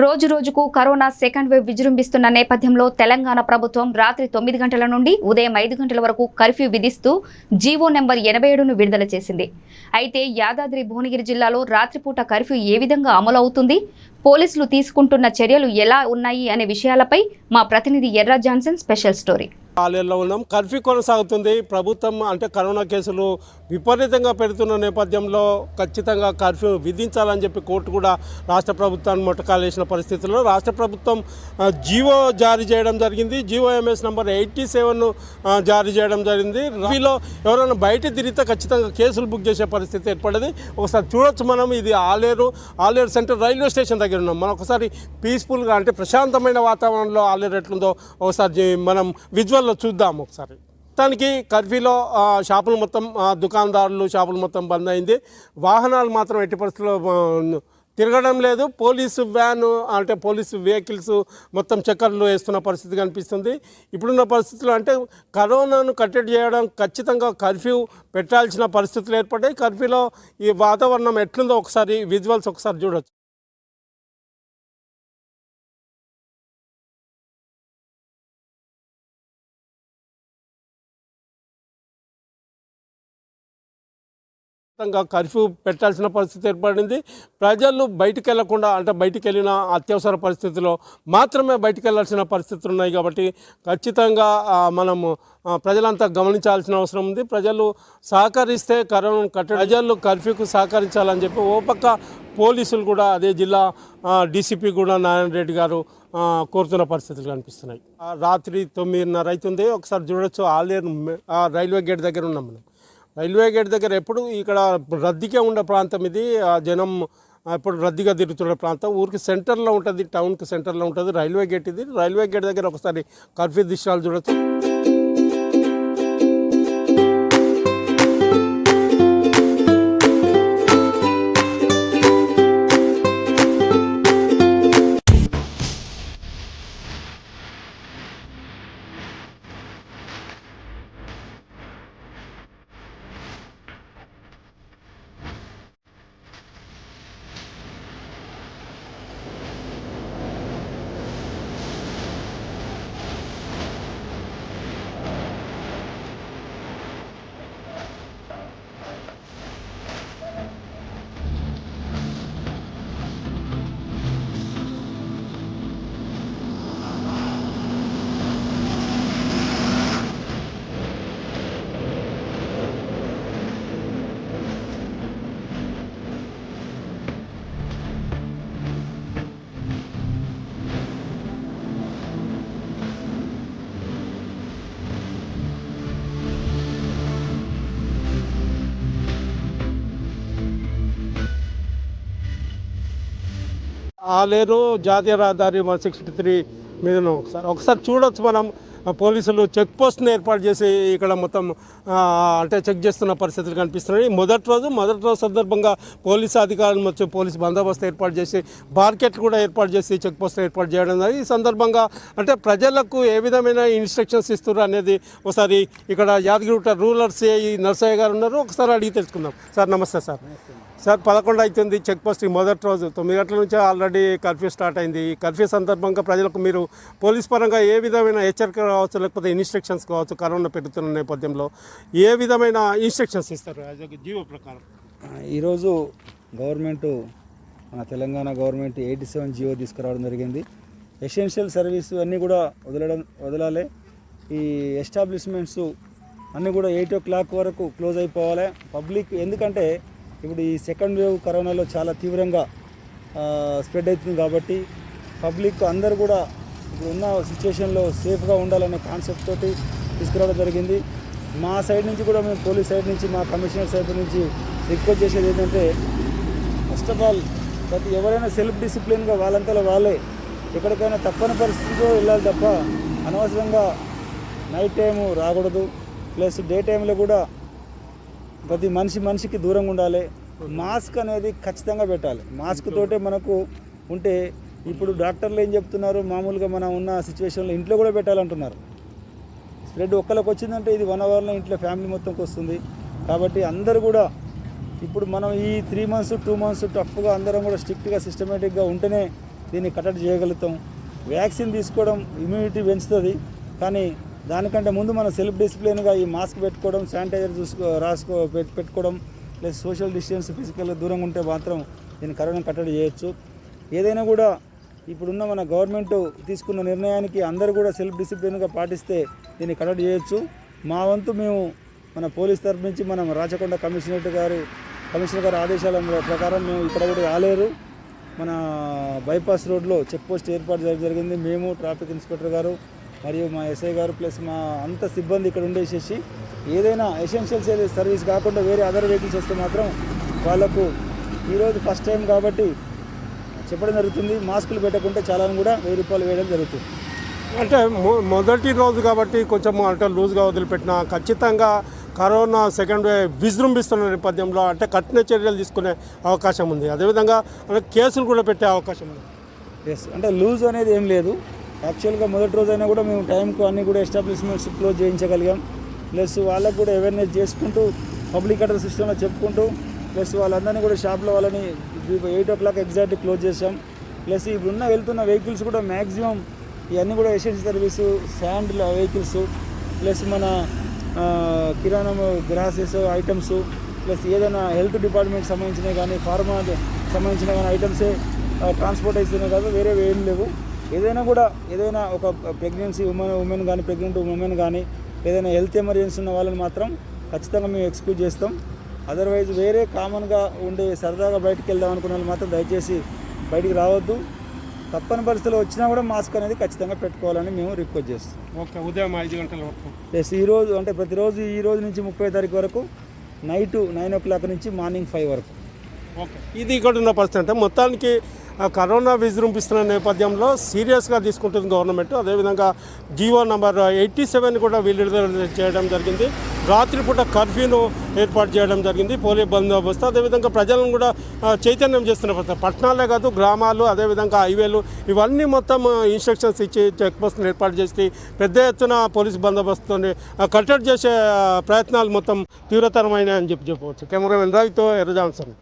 రోజు రోజుకు corona second wave విజృంభిస్తున్న నేపథ్యంలో తెలంగాణ ప్రభుత్వం రాత్రి 9 గంటల నుండి ఉదయం 5 గంటల వరకు కర్ఫ్యూ విధిస్తూ జీవో నెంబర్ 87ను విడుదల చేసింది. అయితే యాదాద్రి భువనగిరి జిల్లాలో రాత్రిపూట కర్ఫ్యూ ఏ విధంగా అమలు అవుతుంది, పోలీసులు తీసుకుంటున్న చర్యలు ఎలా ఉన్నాయి అనే విషయాలపై మా ప్రతినిధి ఎర్ర జాన్సన్ స్పెషల్ స్టోరీ. ఆలయంలో ఉన్నాం. కర్ఫ్యూ కొనసాగుతుంది. ప్రభుత్వం అంటే కరోనా కేసులు విపరీతంగా పెడుతున్న నేపథ్యంలో ఖచ్చితంగా కర్ఫ్యూ విధించాలని చెప్పి కోర్టు కూడా రాష్ట్ర ప్రభుత్వాన్ని మొట్టకాలేసిన పరిస్థితుల్లో రాష్ట్ర ప్రభుత్వం జీవో జారీ చేయడం జరిగింది. జీవో ఎంఎస్ నంబర్ 87ను జారీ చేయడం జరిగింది. రవిలో ఎవరైనా బయట తిరిగితే ఖచ్చితంగా కేసులు బుక్ చేసే పరిస్థితి ఏర్పడింది. ఒకసారి చూడొచ్చు మనం. ఇది ఆలేరు సెంటర్ రైల్వే స్టేషన్ దగ్గర ఉన్నాం. మనం ఒకసారి పీస్ఫుల్గా అంటే ప్రశాంతమైన వాతావరణంలో ఆలేరు ఎట్లుందో ఒకసారి మనం విజువల్ చూద్దాం ఒకసారి. మొత్తానికి కర్ఫ్యూలో షాపులు మొత్తం దుకాణదారులు షాపులు మొత్తం బంద్ అయింది. వాహనాలు మాత్రం ఎట్టి పరిస్థితుల్లో తిరగడం లేదు. పోలీసు వ్యాను అంటే పోలీసు వెహికల్స్ మొత్తం చక్కర్లు వేస్తున్న పరిస్థితి కనిపిస్తుంది. ఇప్పుడున్న పరిస్థితుల్లో అంటే కరోనాను కట్టడి చేయడం ఖచ్చితంగా కర్ఫ్యూ పెట్టాల్సిన పరిస్థితులు ఏర్పడ్డాయి. కర్ఫ్యూలో ఈ వాతావరణం ఎట్లుందో ఒకసారి విజువల్స్ ఒకసారి చూడొచ్చు. కర్ఫ్యూ పెట్టాల్సిన పరిస్థితి ఏర్పడింది. ప్రజలు బయటికి వెళ్లకుండా అంటే బయటికి వెళ్ళిన అత్యవసర పరిస్థితుల్లో మాత్రమే బయటికి వెళ్ళాల్సిన పరిస్థితులు ఉన్నాయి. కాబట్టి ఖచ్చితంగా మనము ప్రజలంతా గమనించాల్సిన అవసరం ఉంది. ప్రజలు సహకరిస్తే కరోనాను ప్రజలు కర్ఫ్యూకు సహకరించాలని చెప్పి ఓ పక్క పోలీసులు కూడా అదే జిల్లా డీసీపీ కూడా నారాయణ రెడ్డి గారు కోరుతున్న పరిస్థితులు కనిపిస్తున్నాయి. రాత్రి 9:30 అవుతుంది. ఒకసారి చూడొచ్చు. ఆలేరు రైల్వే గేట్ దగ్గర ఉన్నాం మనం. రైల్వే గేట్ దగ్గర ఎప్పుడు ఇక్కడ రద్దీగా ఉండే ప్రాంతం ఇది. జనం ఎప్పుడు రద్దీగా తిరుగుతున్న ప్రాంతం. ఊరికి సెంటర్లో ఉంటుంది, టౌన్కి సెంటర్లో ఉంటుంది రైల్వే గేట్ ఇది. రైల్వే గేట్ దగ్గర ఒకసారి కర్ఫ్యూ దృశ్యాలు చూడొచ్చు. ఆలేరు జాతీయ రహదారి 163 మీద ఒకసారి చూడొచ్చు మనం. పోలీసులు చెక్ పోస్ట్ని ఏర్పాటు చేసి ఇక్కడ మొత్తం అంటే చెక్ చేస్తున్న పరిస్థితులు కనిపిస్తున్నాయి. మొదటి రోజు సందర్భంగా పోలీసు అధికారులు వచ్చి పోలీసు బందోబస్తు ఏర్పాటు చేసి బార్కెట్లు కూడా ఏర్పాటు చేసి చెక్ పోస్ట్ ఏర్పాటు చేయడం జరిగింది. ఈ సందర్భంగా అంటే ప్రజలకు ఏ విధమైన ఇన్స్ట్రక్షన్స్ ఇస్తారు అనేది ఒకసారి ఇక్కడ యాదగిరిగుట్ట రూరల్ సిఐ నర్సయ్య గారు ఉన్నారు. ఒకసారి అడిగి తెలుసుకుందాం. సార్ నమస్తే సార్. సార్ 11 అవుతుంది. చెక్ పోస్ట్ మొదటి రోజు 9 గంటల నుంచి ఆల్రెడీ కర్ఫ్యూ స్టార్ట్ అయింది. ఈ కర్ఫ్యూ సందర్భంగా ప్రజలకు మీరు పోలీస్ పరంగా ఏ విధమైన హెచ్చరిక కావచ్చు లేకపోతే ఇన్స్ట్రక్షన్స్ కావచ్చు, కరోనా పెరుగుతున్న నేపథ్యంలో ఏ విధమైన ఇన్స్ట్రక్షన్స్ ఇస్తారు జీవో ప్రకారం? ఈరోజు మన తెలంగాణ గవర్నమెంట్ 87 జీవో తీసుకురావడం జరిగింది. ఎసెన్షియల్ సర్వీస్ అన్నీ కూడా వదలాలి. ఈ ఎస్టాబ్లిష్మెంట్స్ అన్నీ కూడా 8 o'clock వరకు క్లోజ్ అయిపోవాలి. పబ్లిక్ ఎందుకంటే ఇప్పుడు ఈ సెకండ్ వేవ్ కరోనాలో చాలా తీవ్రంగా స్ప్రెడ్ అవుతుంది కాబట్టి పబ్లిక్ అందరూ కూడా ఇప్పుడు ఉన్న సిచ్యువేషన్లో సేఫ్గా ఉండాలనే కాన్సెప్ట్ తోటి తీసుకురావడం జరిగింది. మా సైడ్ నుంచి కూడా మేము పోలీస్ సైడ్ నుంచి మా కమిషనర్ సైడ్ నుంచి రిక్వెస్ట్ చేసేది ఏంటంటే ఫస్ట్ ఆఫ్ ఆల్ ఎవరైనా సెల్ఫ్ డిసిప్లిన్గా వాళ్ళంతా వాళ్ళే ఎక్కడికైనా తప్పని పరిస్థితిలో వెళ్ళాలి తప్ప అనవసరంగా నైట్ టైము రాకూడదు. ప్లస్ డే టైంలో కూడా ప్రతి మనిషికి దూరంగా ఉండాలి. మాస్క్ అనేది ఖచ్చితంగా పెట్టాలి. మాస్క్ తోటే మనకు ఉంటే ఇప్పుడు డాక్టర్లు ఏం చెప్తున్నారు, మామూలుగా మనం ఉన్న సిచ్యువేషన్లో ఇంట్లో కూడా పెట్టాలంటున్నారు. స్ప్రెడ్ ఒక్కరికి వచ్చిందంటే ఇది 1 hourలో ఇంట్లో ఫ్యామిలీ మొత్తంకి వస్తుంది. కాబట్టి అందరూ కూడా ఇప్పుడు మనం ఈ 3 months 2 months టఫ్గా అందరం కూడా స్ట్రిక్ట్గా సిస్టమేటిక్గా ఉంటేనే దీన్ని కట్టడి చేయగలుగుతాం. వ్యాక్సిన్ తీసుకోవడం ఇమ్యూనిటీ పెంచుతుంది, కానీ దానికంటే ముందు మనం సెల్ఫ్ డిసిప్లిన్గా ఈ మాస్క్ పెట్టుకోవడం, శానిటైజర్ పెట్టుకోవడం, ప్లస్ సోషల్ డిస్టెన్స్ ఫిజికల్గా దూరంగా ఉంటే మాత్రం దీన్ని కరోనా కట్టడి చేయొచ్చు. ఏదైనా కూడా ఇప్పుడున్న మన గవర్నమెంట్ తీసుకున్న నిర్ణయానికి అందరూ కూడా సెల్ఫ్ డిసిప్లిన్గా పాటిస్తే దీన్ని కట్టడి చేయొచ్చు. మా వంతు మేము మన పోలీస్ తరఫు నుంచి మనం రాచకొండ కమిషనర్ గారి ఆదేశాల ప్రకారం మేము ఇక్కడ కూడా రాలేరు మన బైపాస్ రోడ్లో చెక్ పోస్ట్ ఏర్పాటు చేయడం జరిగింది. మేము ట్రాఫిక్ ఇన్స్పెక్టర్ గారు మరియు మా ఎస్ఐ గారు ప్లస్ మా అంత సిబ్బంది ఇక్కడ ఉండేసేసి ఏదైనా ఎసెన్షియల్ సర్వీస్ కాకుండా వేరే అదర్ వెహికల్స్ వస్తే మాత్రం వాళ్ళకు ఈరోజు ఫస్ట్ టైం కాబట్టి చెప్పడం జరుగుతుంది. మాస్కులు పెట్టకుంటే చాలాను కూడా 1000 రూపాయలు వేయడం జరుగుతుంది. అంటే మొదటి రోజు కాబట్టి కొంచెం అంటే లూజ్గా వదిలిపెట్టిన ఖచ్చితంగా కరోనా సెకండ్ వేవ్ విజృంభిస్తున్న నేపథ్యంలో అంటే కఠిన చర్యలు తీసుకునే అవకాశం ఉంది. అదేవిధంగా అంటే కేసులు కూడా పెట్టే అవకాశం ఉంది. ఎస్, అంటే లూజ్ అనేది ఏం లేదు. యాక్చువల్గా మొదటి రోజైనా కూడా మేము టైంకు అన్నీ కూడా ఎస్టాబ్లిష్మెంట్స్ క్లోజ్ చేయించగలిగాం. ప్లస్ వాళ్ళకు కూడా అవేర్నెస్ చేసుకుంటూ పబ్లిక్ అడ్రస్ సిస్టంలో చెప్పుకుంటూ ప్లస్ వాళ్ళందరినీ కూడా షాప్లో వాళ్ళని 8 o'clock ఎగ్జాక్ట్లీ క్లోజ్ చేసాం. ప్లస్ ఇప్పుడున్న వెళ్తున్న వెహికల్స్ కూడా మ్యాక్సిమం ఇవన్నీ కూడా essential service sand vehicles plus మన కిరాణా గ్రాసెస్ ఐటమ్స్ ప్లస్ ఏదైనా హెల్త్ డిపార్ట్మెంట్ సంబంధించినవి కానీ ఫార్మా సంబంధించిన కానీ ఐటమ్సే ట్రాన్స్పోర్ట్ అవుతున్నాయి కాదు, వేరే ఏం లేవు. ఏదైనా ఒక ప్రెగ్నెన్సీ ఉమెన్ కానీ ప్రెగ్నెంట్ ఉమెన్ కానీ ఏదైనా హెల్త్ ఎమర్జెన్సీ ఉన్న వాళ్ళని మాత్రం ఖచ్చితంగా మేము ఎక్స్క్యూజ్ చేస్తాం. అదర్వైజ్ వేరే కామన్గా ఉండే సరదాగా బయటికి వెళ్దాం అనుకున్న వాళ్ళు మాత్రం దయచేసి బయటికి రావద్దు. తప్పని పరిస్థితుల్లో వచ్చినా కూడా మాస్క్ అనేది ఖచ్చితంగా పెట్టుకోవాలని మేము రిక్వెస్ట్ చేస్తాం. ఓకే, ఉదయం 5 గంటల వరకు ప్లస్ ఈరోజు అంటే ప్రతిరోజు ఈ రోజు నుంచి 30 తారీఖు వరకు నైట్ 9 o'clock నుంచి మార్నింగ్ 5 వరకు. ఓకే, ఇది ఇక్కడ ఉన్న పరిస్థితి. అంటే మొత్తానికి కరోనా విజృంభిస్తున్న నేపథ్యంలో సీరియస్గా తీసుకుంటుంది గవర్నమెంట్. అదేవిధంగా జీవో నెంబర్ 87 కూడా విడుదల చేయడం జరిగింది. రాత్రిపూట కర్ఫ్యూను ఏర్పాటు చేయడం జరిగింది, పోలీస్ బందోబస్తు. అదేవిధంగా ప్రజలను కూడా చైతన్యం చేస్తున్న పట్టణాలే కాదు గ్రామాలు అదేవిధంగా హైవేలు ఇవన్నీ మొత్తం ఇన్స్ట్రక్షన్స్ ఇచ్చి చెక్ పోస్టులు ఏర్పాటు చేసి పెద్ద ఎత్తున పోలీస్ బందోబస్తుతో కట్టడి చేసే ప్రయత్నాలు మొత్తం తీవ్రతరమైన అని చెప్పవచ్చు. కెమెరామెన్ రావితో ఎర్రజాన్సన్.